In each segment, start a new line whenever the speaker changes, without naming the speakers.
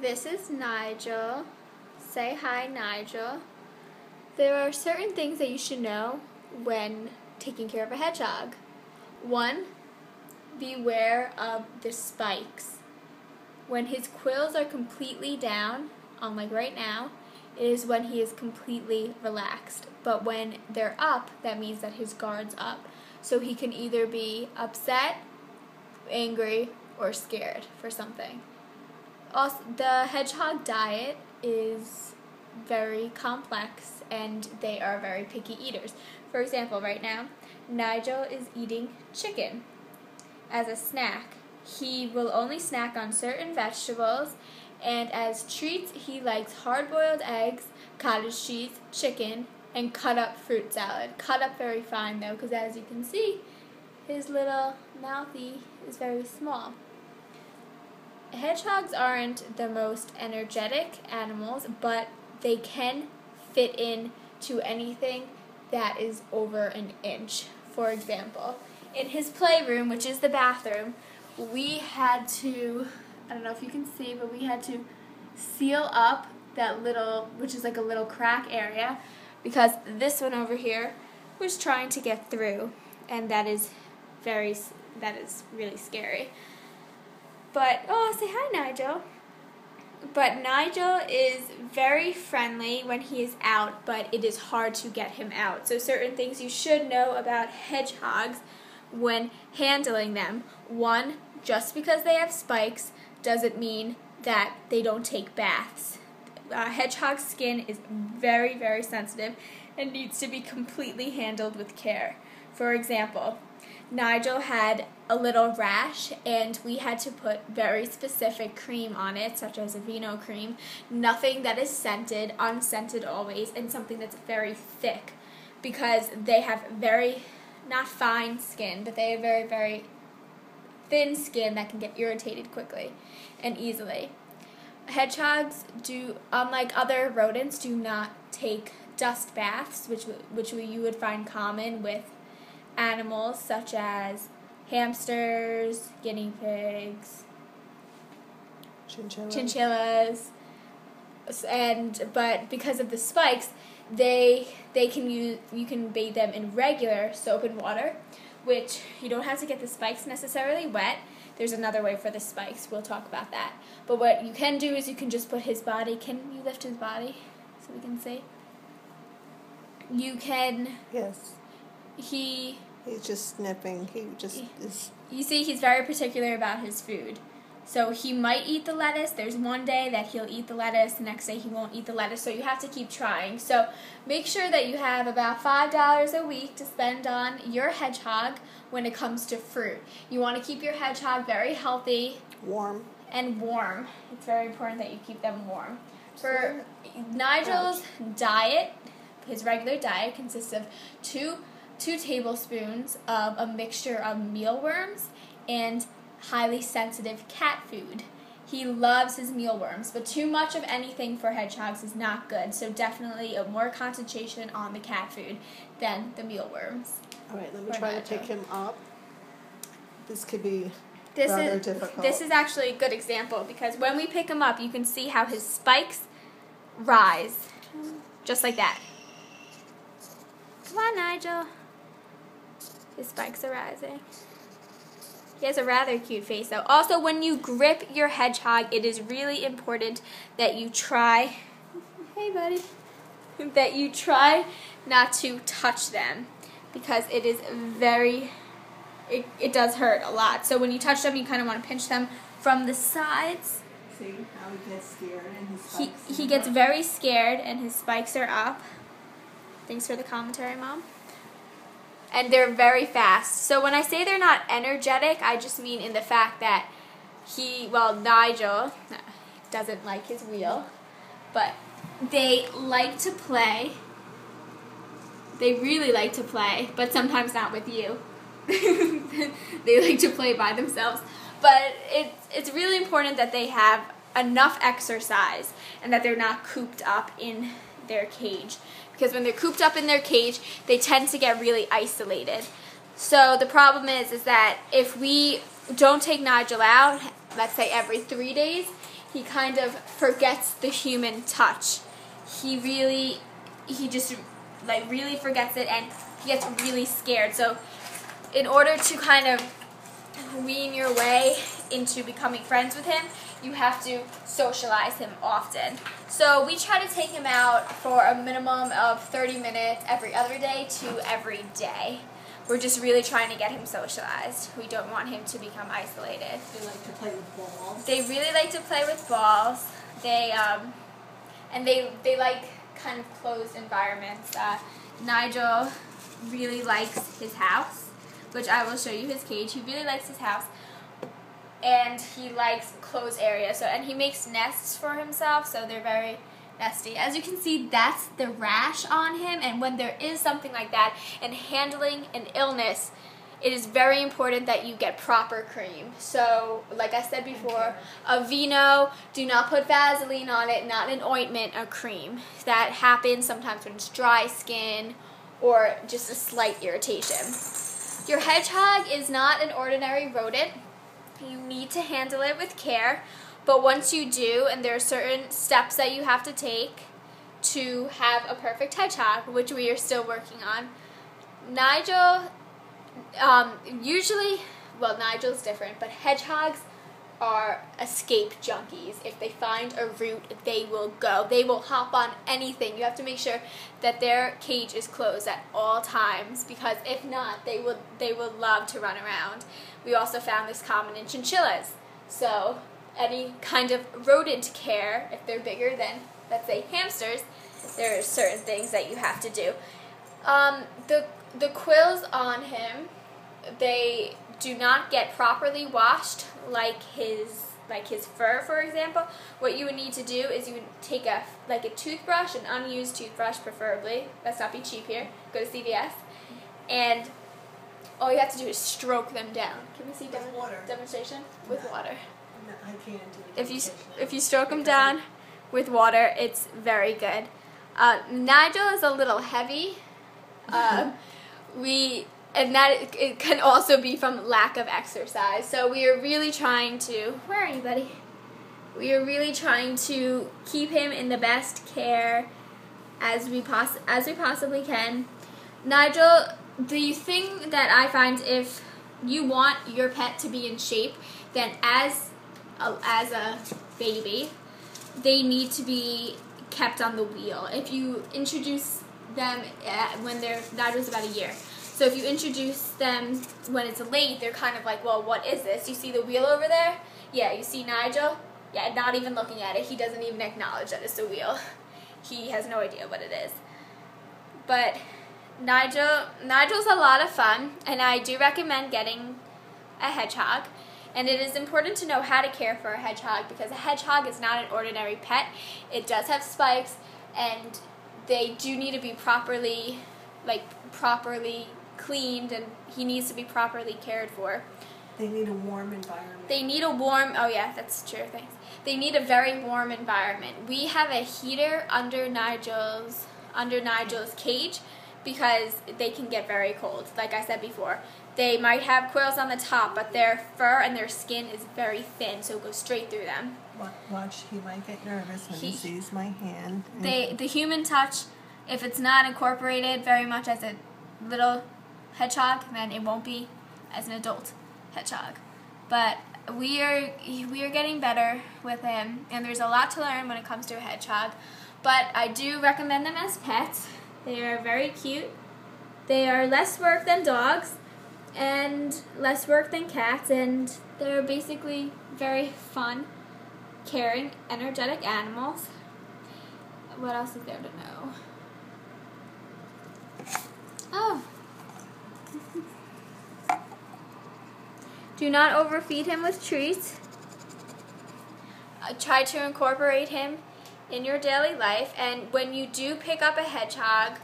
This is Nigel. Say hi, Nigel. There are certain things that you should know when taking care of a hedgehog. 1, beware of the spikes. When his quills are completely down, unlike right now, it is when he is completely relaxed. But when they're up, that means that his guard's up. So he can either be upset, angry, or scared for something. Also, the hedgehog diet is very complex and they are very picky eaters. For example, right now, Nigel is eating chicken as a snack. He will only snack on certain vegetables, and as treats, he likes hard-boiled eggs, cottage cheese, chicken, and cut-up fruit salad. Cut up very fine, though, because as you can see, his little mouthy is very small. Hedgehogs aren't the most energetic animals, but they can fit in to anything that is over an inch. For example, in his playroom, which is the bathroom, we had to, I don't know if you can see, but we had to seal up that little, which is like a little crack area, because this one over here was trying to get through, and that is really scary. But, say hi, Nigel. But Nigel is very friendly when he is out, but it is hard to get him out. So certain things you should know about hedgehogs when handling them. 1, just because they have spikes doesn't mean that they don't take baths. Hedgehog skin is very, very sensitive and needs to be completely handled with care. For example, Nigel had a little rash, and we had to put very specific cream on it, such as a vino cream. Nothing that is scented, unscented always, and something that's very thick, because they have very, not fine skin, but they have very, very thin skin that can get irritated quickly and easily. Hedgehogs do, unlike other rodents, do not take dust baths, which you would find common with animals such as hamsters, guinea pigs, chinchillas, but because of the spikes, you can bathe them in regular soap and water, which you don't have to get the spikes necessarily wet. There's another way for the spikes. We'll talk about that. But what you can do is you can just put his body. Can you lift his body so we can see? You can.
Yes. He's just sniffing.
You see, he's very particular about his food. So he might eat the lettuce. There's one day that he'll eat the lettuce. The next day he won't eat the lettuce. So you have to keep trying. So make sure that you have about $5 a week to spend on your hedgehog when it comes to fruit. You want to keep your hedgehog very healthy.
Warm.
It's very important that you keep them warm. For Nigel's diet, his regular diet consists of two tablespoons of a mixture of mealworms and highly sensitive cat food. He loves his mealworms, but too much of anything for hedgehogs is not good, so definitely a more concentration on the cat food than the mealworms.
All right, let me try to pick him up. This could be rather difficult.
This is actually a good example, because when we pick him up, you can see how his spikes rise, just like that. Come on, Nigel. His spikes are rising. He has a rather cute face, though. Also, when you grip your hedgehog, it is really important that you try, hey buddy, that you try not to touch them, because it is it does hurt a lot. So when you touch them, you kind of want to pinch them from the sides.
See how he gets scared and his spikes
He gets very scared and his spikes are up. Thanks for the commentary, Mom. And they're very fast. So when I say they're not energetic, I just mean in the fact that Nigel doesn't like his wheel, but they like to play. They really like to play, but sometimes not with you. They like to play by themselves. But it's really important that they have enough exercise and that they're not cooped up in their cage. Because when they're cooped up in their cage, they tend to get really isolated. So the problem is that if we don't take Nigel out, let's say every 3 days, he kind of forgets the human touch. He just like really forgets it, and he gets really scared. So in order to kind of wean your way into becoming friends with him, you have to socialize him often. So we try to take him out for a minimum of 30 minutes every other day to every day. We're just really trying to get him socialized. We don't want him to become isolated.
They like to play with balls.
They really like to play with balls. They like kind of closed environments. Nigel really likes his house, which I will show you his cage. He really likes his house, and he likes closed areas. So, and he makes nests for himself, so they're very nesty. As you can see, that's the rash on him, and when there is something like that, and handling an illness, it is very important that you get proper cream. So, like I said before, a Vino, do not put Vaseline on it, not an ointment, a cream. That happens sometimes when it's dry skin or just a slight irritation. Your hedgehog is not an ordinary rodent. You need to handle it with care, but once you do, and there are certain steps that you have to take to have a perfect hedgehog, which we are still working on. Nigel, Nigel's different, but hedgehogs are escape junkies. If they find a route, they will go. They will hop on anything. You have to make sure that their cage is closed at all times, because if not, they will love to run around. We also found this common in chinchillas. So any kind of rodent care, if they're bigger than, let's say, hamsters, there are certain things that you have to do. The quills on him, they do not get properly washed like his fur, for example. What you would need to do is you would take a toothbrush, an unused toothbrush preferably. Let's not be cheap here. Go to CVS, and all you have to do is stroke them down. Can we see demonstration? With water.
No, I can't do it.
If you stroke them down with water, it's very good. Nigel is a little heavy. It can also be from lack of exercise. So we are really trying to, where are you, buddy? We are really trying to keep him in the best care as we possibly can. Nigel, the thing that I find, if you want your pet to be in shape, then as a baby, they need to be kept on the wheel. If you introduce them when Nigel's about a year. So if you introduce them when it's late, they're kind of like, well, what is this? You see the wheel over there? Yeah, you see Nigel? Yeah, not even looking at it. He doesn't even acknowledge that it's a wheel. He has no idea what it is. But Nigel's a lot of fun, and I do recommend getting a hedgehog. And it is important to know how to care for a hedgehog, because a hedgehog is not an ordinary pet. It does have spikes, and they do need to be properly cleaned, and he needs to be properly cared for.
They need a warm environment.
Oh yeah, that's true, thanks. They need a very warm environment. We have a heater under Nigel's cage, because they can get very cold. Like I said before, they might have quills on the top, but their fur and their skin is very thin, so it goes straight through them.
Watch, he might get nervous when he sees my hand.
The human touch, if it's not incorporated very much as a little hedgehog, then it won't be as an adult hedgehog. But we are getting better with him, and there's a lot to learn when it comes to a hedgehog. But I do recommend them as pets. They are very cute. They are less work than dogs and less work than cats, and they're basically very fun, caring, energetic animals. What else is there to know? Oh. Do not overfeed him with treats. Try to incorporate him in your daily life, and when you do pick up a hedgehog,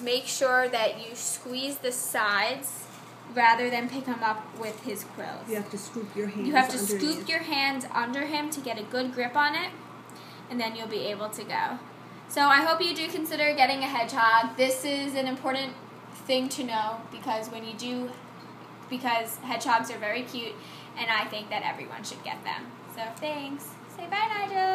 make sure that you squeeze the sides rather than pick him up with his quills.
You have to scoop your hands.
You have to scoop your hands under him to get a good grip on it, and then you'll be able to go. So I hope you do consider getting a hedgehog. This is an important thing to know, because hedgehogs are very cute, and I think that everyone should get them. So thanks. Say bye, Nigel.